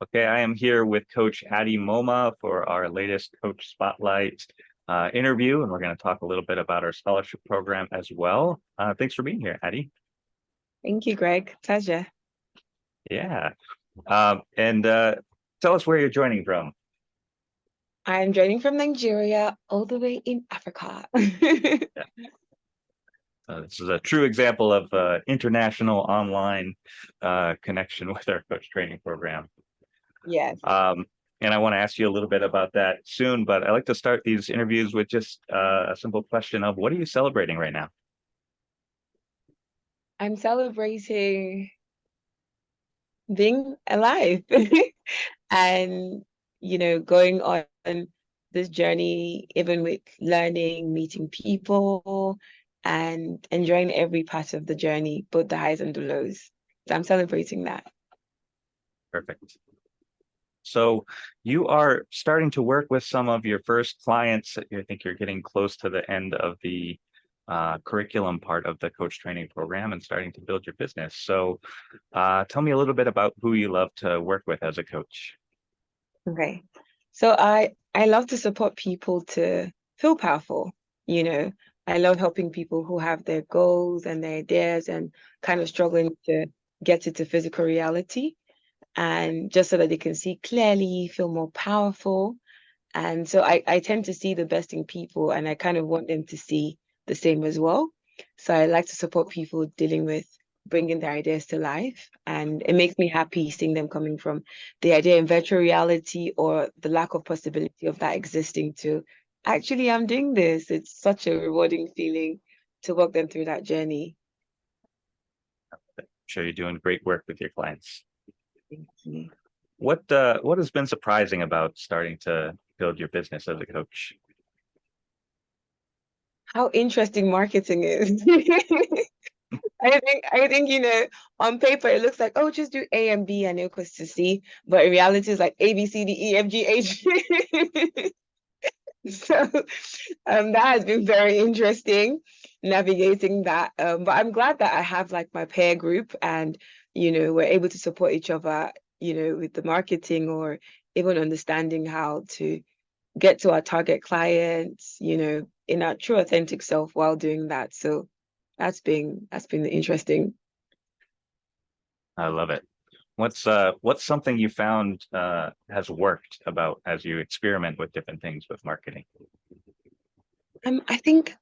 Okay, I am here with Coach Addie Moma for our latest Coach Spotlight interview, and we're going to talk a little bit about our scholarship program as well. Thanks for being here, Addie. Thank you, Greg. Pleasure. Yeah, and tell us where you're joining from. I'm joining from Nigeria, all the way in Africa. This is a true example of international online connection with our coach training program. Yes. And I want to ask you a little bit about that soon, but I like to start these interviews with just a simple question of what are you celebrating right now? I'm celebrating being alive and, going on this journey, even with learning, meeting people, and enjoying every part of the journey, both the highs and the lows. So I'm celebrating that. Perfect. So you are starting to work with some of your first clients. I think you're getting close to the end of the curriculum part of the coach training program and starting to build your business. So tell me a little bit about who you love to work with as a coach. Okay. So I love to support people to feel powerful, you know. I love helping people who have their goals and their ideas and kind of struggling to get it to physical reality, and just so that they can see clearly, feel more powerful. And so I tend to see the best in people, and I kind of want them to see the same as well. So I like to support people dealing with bringing their ideas to life. And it makes me happy seeing them coming from the idea in virtual reality or the lack of possibility of that existing to actually, I'm doing this. It's such a rewarding feeling to walk them through that journey. I'm sure you're doing great work with your clients. Thank you. What has been surprising about starting to build your business as a coach? How interesting marketing is. I think on paper it looks like, oh, just do A and B and equals to C, but in reality it's like A B C D E F G H. So that has been very interesting navigating that. But I'm glad that I have like my peer group, and we're able to support each other, with the marketing or even understanding how to get to our target clients, in our true authentic self while doing that. So that's been interesting. I love it. What's something you found has worked about as you experiment with different things with marketing? I think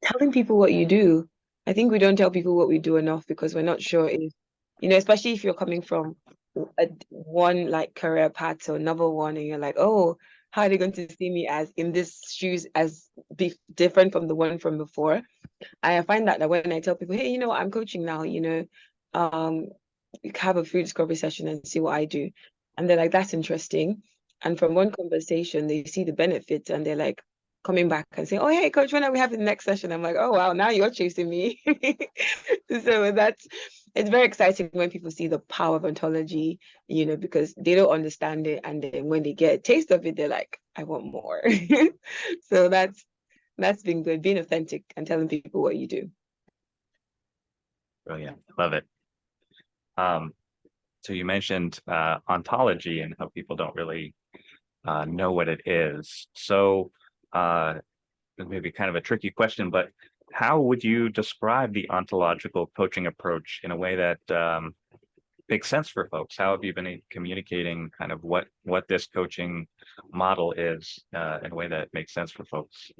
telling people what you do. I think we don't tell people what we do enough because we're not sure if, especially if you're coming from one like career path to another one, and you're like, oh, how are they going to see me as in this shoes as be different from the one from before? I find that when I tell people, hey, I'm coaching now, um, you can have a free discovery session and see what I do. And they're like, that's interesting. And from one conversation, they see the benefits and they're like coming back and saying, oh, hey, coach, when are we having the next session? I'm like, oh, wow, now you're chasing me. So it's very exciting when people see the power of ontology, because they don't understand it. And then when they get a taste of it, they're like, I want more. So that's been good, being authentic and telling people what you do. Brilliant. Love it. Um, so you mentioned ontology and how people don't really know what it is. So it may be kind of a tricky question, but how would you describe the ontological coaching approach in a way that makes sense for folks? How have you been communicating kind of what this coaching model is in a way that makes sense for folks?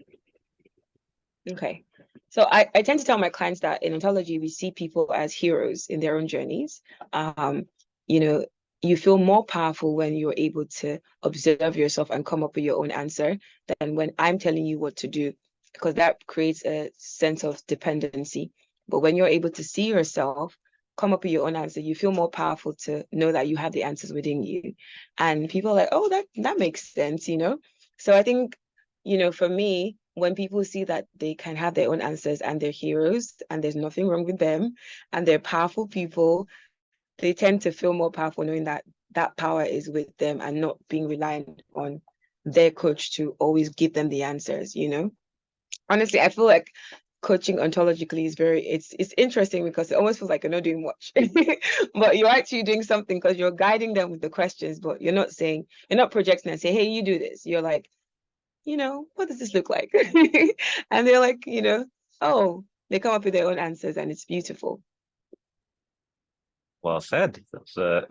Okay. So I tend to tell my clients that in ontology, we see people as heroes in their own journeys. Um, you know, you feel more powerful when you're able to observe yourself and come up with your own answer than when I'm telling you what to do, because that creates a sense of dependency. But when you're able to see yourself, come up with your own answer, you feel more powerful to know that you have the answers within you. And people are like, oh, that makes sense. So I think for me, when people see that they can have their own answers and they're heroes and there's nothing wrong with them and they're powerful people, they tend to feel more powerful knowing that that power is with them and not being reliant on their coach to always give them the answers. Honestly, I feel like coaching ontologically is it's interesting because it almost feels like you're not doing much, but you're actually doing something because you're guiding them with the questions, but you're not projecting and say, hey, you do this. You're like, what does this look like? And they're like, oh, they come up with their own answers and it's beautiful. Well said. That's a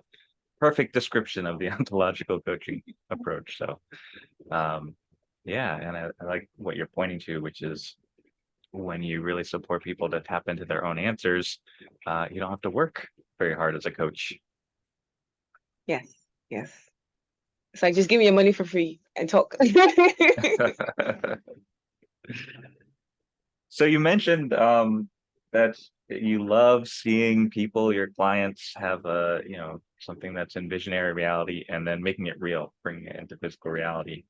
perfect description of the ontological coaching approach. So, yeah, and I like what you're pointing to, which is when you really support people to tap into their own answers, you don't have to work very hard as a coach. Yes, yes. It's like, just give me your money for free and talk. So you mentioned that you love seeing people, your clients have something that's in visionary reality and then making it real, bringing it into physical reality.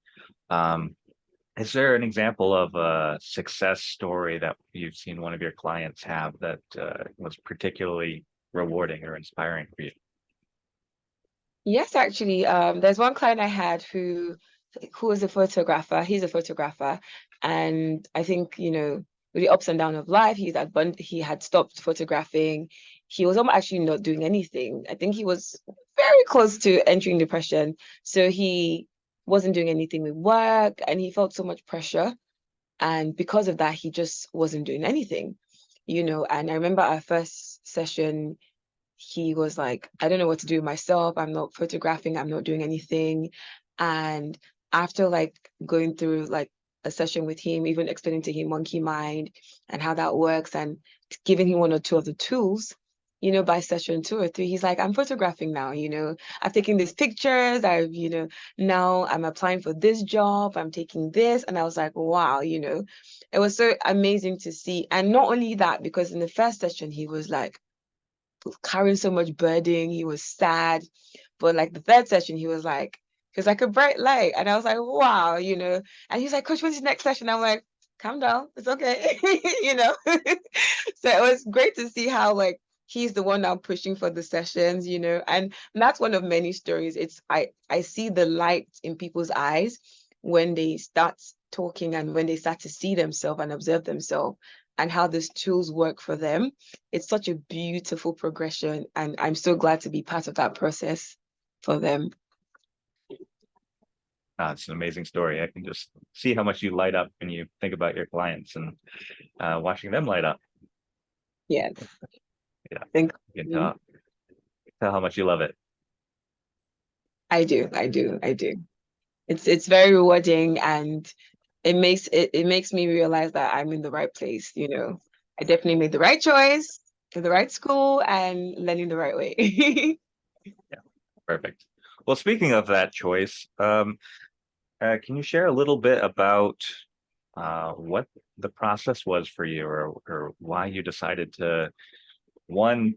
Um, is there an example of a success story that you've seen one of your clients have that was particularly rewarding or inspiring for you? Yes, actually, there's one client I had who is a photographer. He's a photographer, and I think, with the ups and downs of life, he had stopped photographing. He was almost actually not doing anything. I think he was very close to entering depression. So he wasn't doing anything with work, and he felt so much pressure. And because of that, he just wasn't doing anything, And I remember our first session, he was like, I don't know what to do with myself. I'm not photographing. I'm not doing anything. And after like going through like a session with him, even explaining to him monkey mind and how that works and giving him one or two of the tools, by session 2 or 3, he's like, I'm photographing now, I've taken these pictures. Now I'm applying for this job. I'm taking this. And I was like, wow, it was so amazing to see. And not only that, because in the first session, he was like, carrying so much burden. He was sad. But like the third session, he was like a bright light. And I was like, wow, And he's like, Coach, when's the next session? I'm like, calm down. It's okay. So it was great to see how like he's the one now pushing for the sessions, and that's one of many stories. I see the light in people's eyes when they start talking and when they start to see themselves and observe themselves and how these tools work for them. It's such a beautiful progression, and I'm so glad to be part of that process for them. It's an amazing story. I can just see how much you light up when you think about your clients and watching them light up. Yes. Yeah, Thank you can you. tell how much you love it. I do. I do. I do. It's very rewarding, and it makes me realize that I'm in the right place. I definitely made the right choice in the right school and learning the right way. Yeah, perfect. Well, speaking of that choice, can you share a little bit about what the process was for you, or why you decided to, one,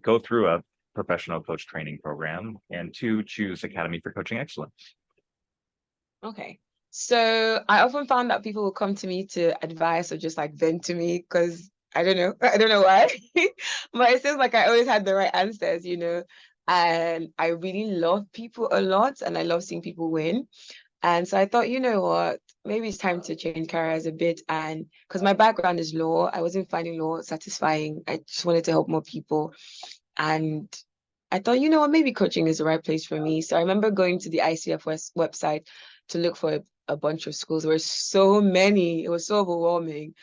go through a professional coach training program, and two, choose Academy for Coaching Excellence? Okay. So I often found that people will come to me to advise or just like vent to me because I don't know. I don't know why. But it seems like I always had the right answers. And I really love people a lot and I love seeing people win. And so I thought, you know what, maybe it's time to change careers a bit. And because my background is law, I wasn't finding law satisfying. I just wanted to help more people. And I thought, you know what, maybe coaching is the right place for me. So I remember going to the ICF website to look for a bunch of schools. There were so many. It was so overwhelming.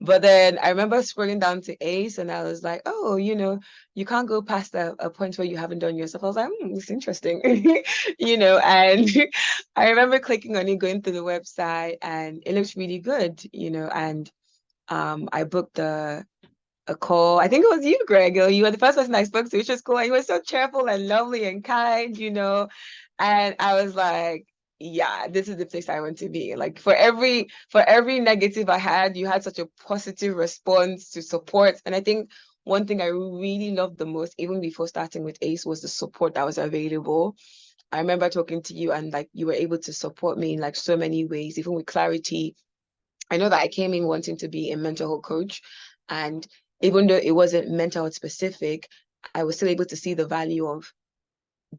But then I remember scrolling down to ACE and I was like, oh, you can't go past a point where you haven't done yourself. I was like, it's interesting, and I remember clicking on it, going through the website, and it looks really good, and I booked a call. I think it was you, Greg. You were the first person I spoke to, which was cool. And you were so cheerful and lovely and kind. And I was like, yeah, this is the place I want to be. Like for every negative I had, you had such a positive response to support. And I think one thing I really loved the most, even before starting with ACE, was the support that was available. I remember talking to you and like you were able to support me in like so many ways, even with clarity. I know that I came in wanting to be a mental health coach, and even though it wasn't mental health specific, I was still able to see the value of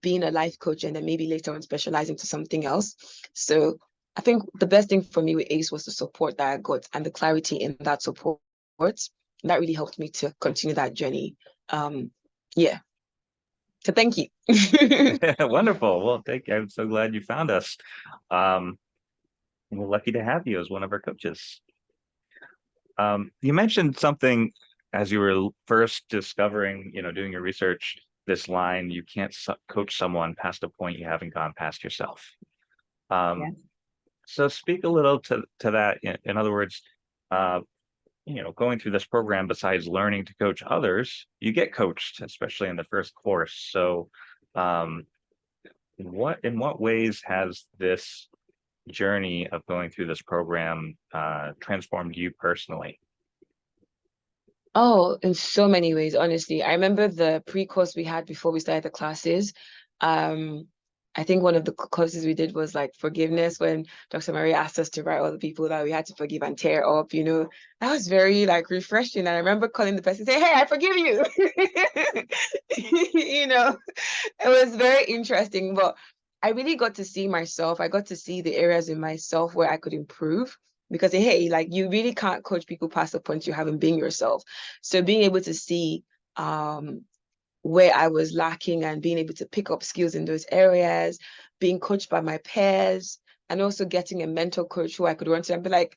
being a life coach and then maybe later on specializing to something else. So I think the best thing for me with ACE was the support that I got and the clarity in that support. That really helped me to continue that journey. Yeah. So thank you. Wonderful. Well, thank you. I'm so glad you found us. Um, we're lucky to have you as one of our coaches. You mentioned something as you were first discovering, doing your research, this line, you can't coach someone past a point you haven't gone past yourself. Um, Yes. so speak a little to that. In other words, uh, going through this program, besides learning to coach others, you get coached, especially in the first course. So, um, in what ways has this journey of going through this program transformed you personally? Oh, in so many ways, honestly. I remember the pre-course we had before we started the classes. Um, I think one of the courses we did was like forgiveness when Dr. Maria asked us to write all the people that we had to forgive and tear up, That was very like refreshing. And I remember calling the person and say, "Hey, I forgive you." It was very interesting, but I really got to see myself. I got to see the areas in myself where I could improve because, hey, like you really can't coach people past the point you haven't been yourself. So being able to see where I was lacking and being able to pick up skills in those areas, being coached by my peers, and also getting a mentor coach who I could run to and be like,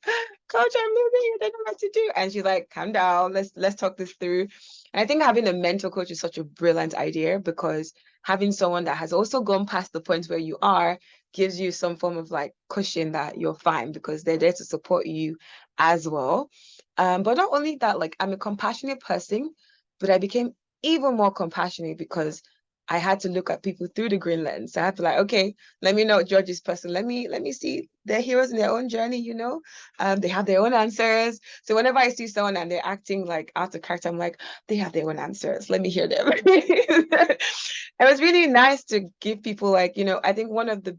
"Coach, I'm losing it. I don't know what to do." And she's like, "Calm down. Let's talk this through." And I think having a mentor coach is such a brilliant idea because having someone that has also gone past the point where you are gives you some form of like cushion that you're fine because they're there to support you as well. But not only that, like I'm a compassionate person, but I became even more compassionate because I had to look at people through the green lens. I had to like, okay, let me not judge this person. Let me see their heroes in their own journey. They have their own answers. So whenever I see someone and they're acting like out of character, I'm like, they have their own answers. Let me hear them. It was really nice to give people like, I think one of the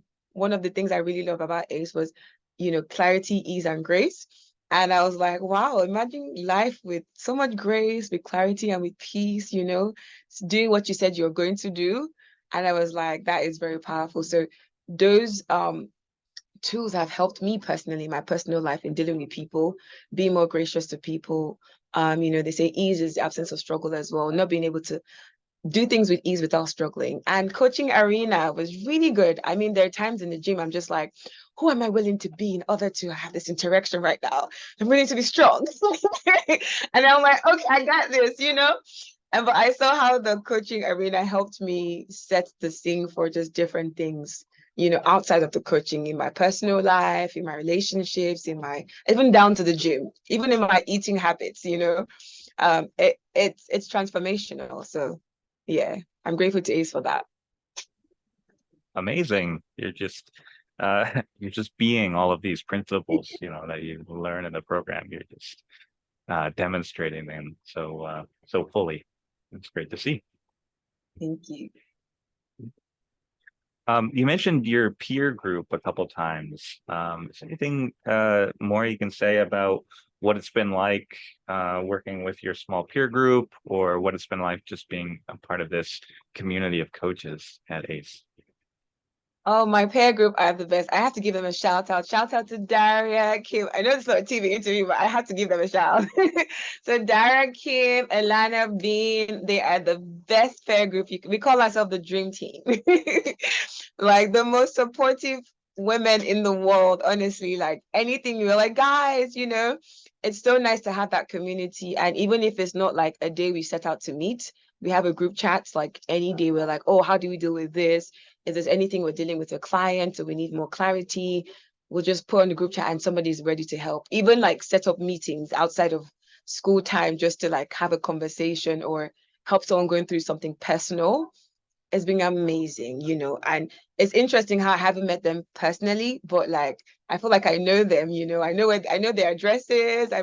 things I really love about ACE was, clarity, ease, and grace. And I was like, wow, imagine life with so much grace, with clarity, and with peace, doing what you said you're going to do. And I was like, that is very powerful. So those tools have helped me personally, my personal life in dealing with people, being more gracious to people. They say ease is the absence of struggle as well, not being able to do things with ease without struggling. And coaching arena was really good. I mean, there are times in the gym I'm just like, who am I willing to be in order to have this interaction right now? I'm willing to be strong. And I'm like, okay, I got this. And but I saw how the coaching arena helped me set the scene for just different things, outside of the coaching in my personal life, in my relationships, even down to the gym, even in my eating habits. It's transformational. So yeah, I'm grateful to Ace for that. Amazing. You're just being all of these principles, that you learn in the program. You're just demonstrating them so fully. It's great to see. Thank you. You mentioned your peer group a couple times. Is there anything more you can say about what it's been like working with your small peer group, or what it's been like just being a part of this community of coaches at ACE? Oh, my peer group are the best. I have to give them a shout out. Shout out to Daria, Kim. I know it's not a TV interview, but I have to give them a shout. So Daria, Kim, Elana, Bean, they are the best peer group. We call ourselves the dream team. Like the most supportive women in the world, honestly. Like anything, you're like, guys, it's so nice to have that community. And even if it's not like a day we set out to meet, we have a group chat. Like any day, we're like, oh, how do we deal with this? If there's anything we're dealing with a client or we need more clarity, we'll just put on the group chat and somebody's ready to help. Even like set up meetings outside of school time just to like have a conversation or help someone going through something personal. It's been amazing. And it's interesting how I haven't met them personally, but like I feel like I know them. I know their addresses.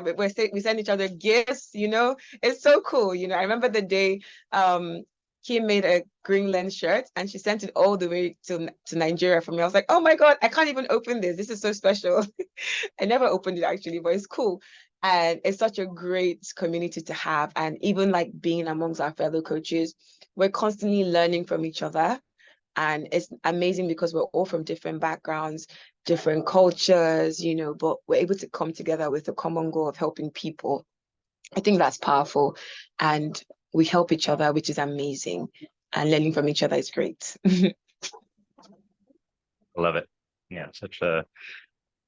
We send each other gifts. It's so cool. I remember the day Kim made a Greenland shirt and she sent it all the way to Nigeria for me. I was like, oh my God, I can't even open this. This is so special. I never opened it actually, but it's cool. And it's such a great community to have. And even like being amongst our fellow coaches, we're constantly learning from each other. And it's amazing because we're all from different backgrounds, different cultures, but we're able to come together with a common goal of helping people. I think that's powerful. And we help each other, which is amazing. And learning from each other is great. I love it. Yeah, such a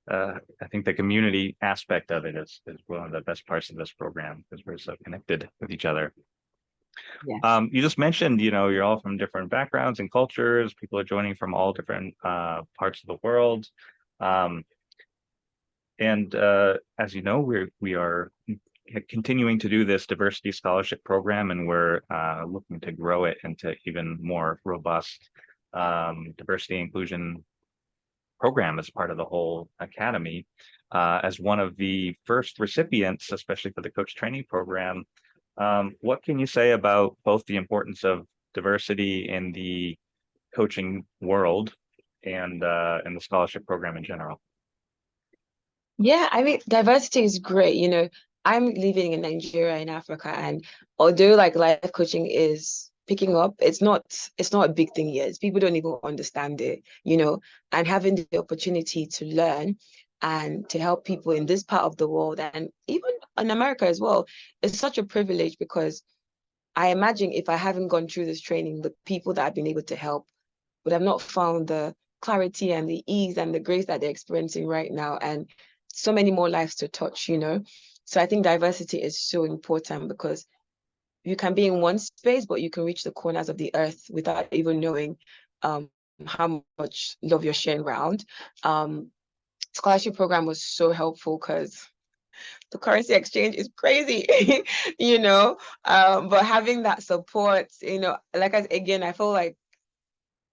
I think the community aspect of it is one of the best parts of this program because we're so connected with each other. Yes. You just mentioned, you're all from different backgrounds and cultures. People are joining from all different parts of the world. Um, and as you know, we are continuing to do this diversity scholarship program, and we're looking to grow it into even more robust diversity inclusion program as part of the whole academy. As one of the first recipients, especially for the coach training program, what can you say about both the importance of diversity in the coaching world and the scholarship program in general? Yeah, I mean, diversity is great. I'm living in Nigeria in Africa, and although like life coaching is picking up, it's not a big thing yet. People don't even understand it. And having the opportunity to learn and to help people in this part of the world and even in America as well, is such a privilege because I imagine if I haven't gone through this training, the people that I've been able to help would have not found the clarity and the ease and the grace that they're experiencing right now, and so many more lives to touch. So I think diversity is so important because you can be in one space, but you can reach the corners of the earth without even knowing um, how much love you're sharing around. Scholarship program was so helpful because the currency exchange is crazy, you know. But having that support, like again, I feel like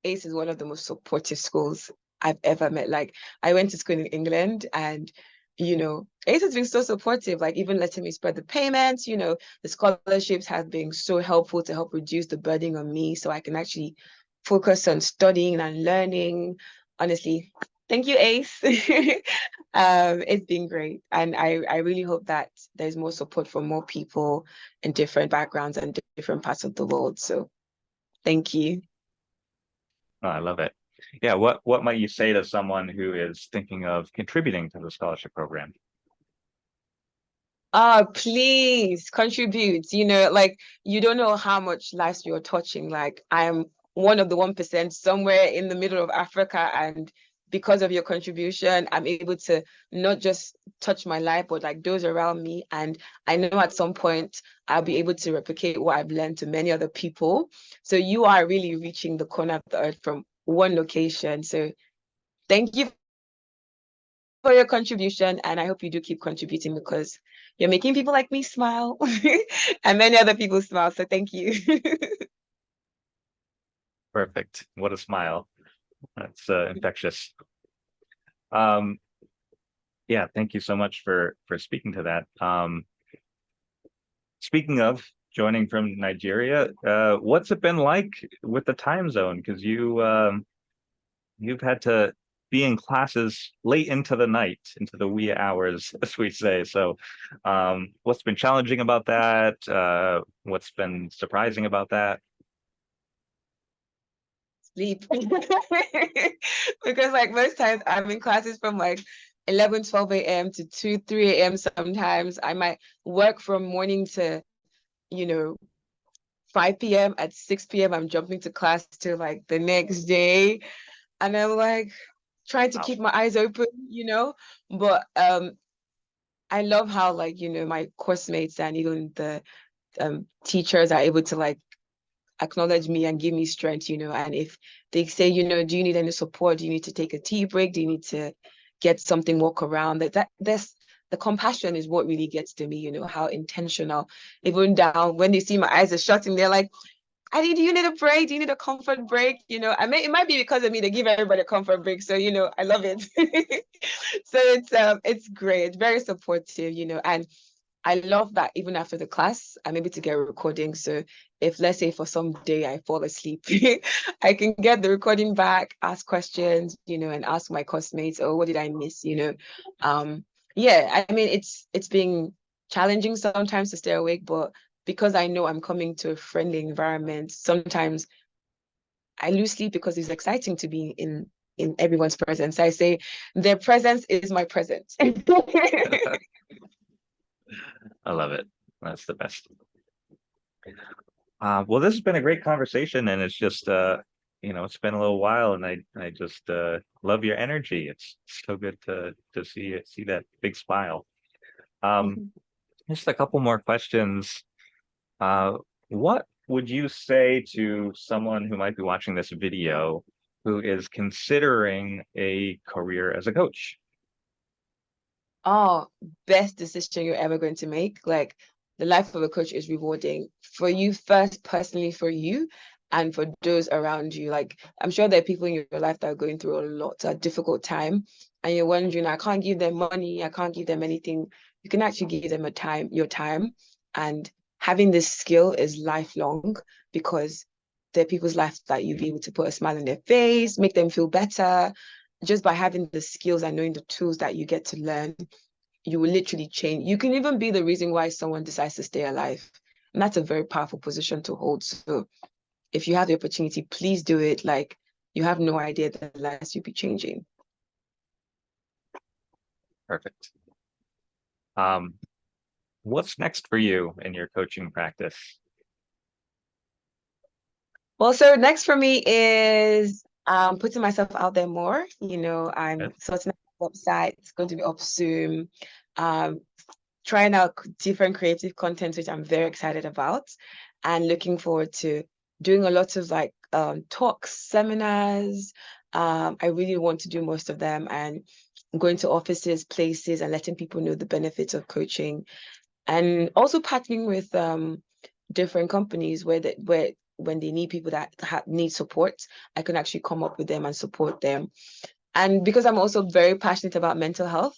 ACE is one of the most supportive schools I've ever met. Like I went to school in England and ACE has been so supportive, like even letting me spread the payments, the scholarships have been so helpful to help reduce the burden on me so I can actually focus on studying and learning. Honestly, thank you, ACE. It's been great. And I really hope that there's more support for more people in different backgrounds and different parts of the world. So thank you. Oh, I love it. Yeah, what might you say to someone who is thinking of contributing to the scholarship program? Please contribute. Like you don't know how much lives you're touching. Like I'm one of the 1% somewhere in the middle of Africa, and because of your contribution, I'm able to not just touch my life, but like those around me. And I know at some point I'll be able to replicate what I've learned to many other people. So you are really reaching the corner of the earth from one location. So thank you for your contribution, and I hope you do keep contributing because you're making people like me smile and many other people smile. So thank you. Perfect. What a smile. That's infectious. Um, yeah, thank you so much for speaking to that. Speaking of joining from Nigeria, what's it been like with the time zone? Because you've had to be in classes late into the night, into the wee hours, as we say. So, what's been challenging about that? What's been surprising about that? Sleep. Because like most times I'm in classes from like 11, 12 a.m. to 2, 3 a.m. sometimes. I might work from morning to, you know, 5 p.m. At 6 p.m. I'm jumping to class till like the next day. And I'm like trying to Wow. keep my eyes open. But I love how like, my course mates and even the teachers are able to like acknowledge me and give me strength. And if they say, do you need any support? Do you need to take a tea break? Do you need to get something, walk around? That's the compassion is what really gets to me, how intentional. Even down when they see my eyes are shutting, they're like, Addie, do you need a break? Do you need a comfort break? It might be because of me, they give everybody a comfort break. So, I love it. So it's great, it's very supportive, and I love that even after the class, I'm able to get a recording. So if let's say for some day I fall asleep, I can get the recording back, ask questions, and ask my classmates, oh, what did I miss? Um, yeah, I mean it's been challenging sometimes to stay awake, but because I know I'm coming to a friendly environment, sometimes I lose sleep because it's exciting to be in everyone's presence. I say their presence is my presence. I love it. That's the best. Well, this has been a great conversation, and it's just it's been a little while, and I just love your energy. It's so good to see that big smile. Um, just a couple more questions. Uh, what would you say to someone who might be watching this video who is considering a career as a coach? Oh, best decision you're ever going to make. Like, the life of a coach is rewarding for you first, personally for you, and for those around you. Like, I'm sure there are people in your life that are going through a difficult time, and you're wondering, I can't give them money, I can't give them anything. You can actually give them your time, and having this skill is lifelong, because there are people's lives that you'll be able to put a smile on their face, make them feel better, just by having the skills and knowing the tools that you get to learn. You will literally change. You can even be the reason why someone decides to stay alive. And that's a very powerful position to hold. So if you have the opportunity, please do it. Like, you have no idea the lives you'll be changing. Perfect. What's next for you in your coaching practice? Well, so next for me is putting myself out there more. I'm Good. sorting out my website. It's going to be up soon. Um, Trying out different creative content, which I'm very excited about, and looking forward to doing a lot of like talks, seminars. I really want to do most of them, and going to offices, places, and letting people know the benefits of coaching, and also partnering with different companies where when they need people that need support, I can actually come up with them and support them. And because I'm also very passionate about mental health,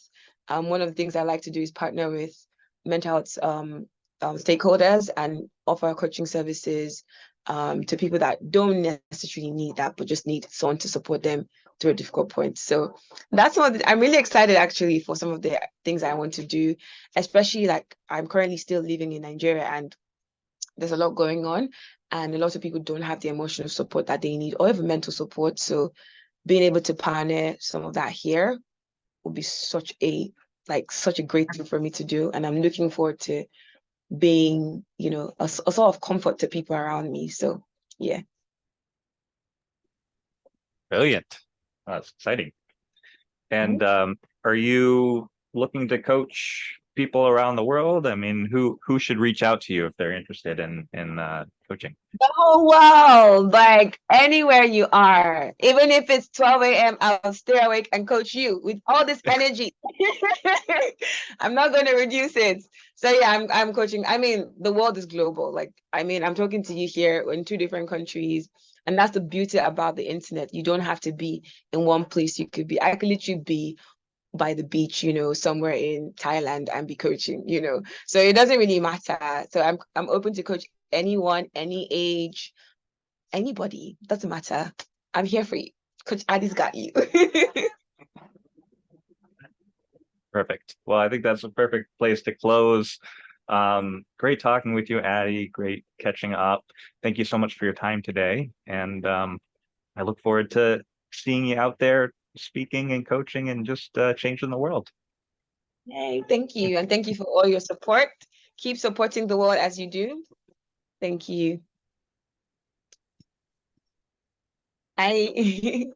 one of the things I like to do is partner with mental health stakeholders and offer coaching services to people that don't necessarily need that, but just need someone to support them through a difficult point. So that's I'm really excited actually for some of the things I want to do, especially like I'm currently still living in Nigeria, and there's a lot going on, and a lot of people don't have the emotional support that they need or even mental support. So being able to pioneer some of that here would be such a great thing for me to do. And I'm looking forward to being, a sort of comfort to people around me. So yeah. Brilliant. That's exciting. And Mhm. are you looking to coach people around the world? I mean, who should reach out to you if they're interested in coaching? The whole world, like anywhere you are, even if it's 12 a.m., I'll stay awake and coach you with all this energy. I'm not going to reduce it. So yeah, I'm coaching. I mean, the world is global. Like, I mean, I'm talking to you here in two different countries. And that's the beauty about the internet. You don't have to be in one place. I could literally be by the beach, somewhere in Thailand and be coaching, So it doesn't really matter. So I'm open to coach anyone, any age, anybody. Doesn't matter. I'm here for you. Coach Addie's got you. Perfect. Well, I think that's a perfect place to close. Great talking with you, Addie. Great catching up. Thank you so much for your time today. And I look forward to seeing you out there speaking and coaching and just changing the world. Hey, thank you. And thank you for all your support. Keep supporting the world as you do. Thank you. I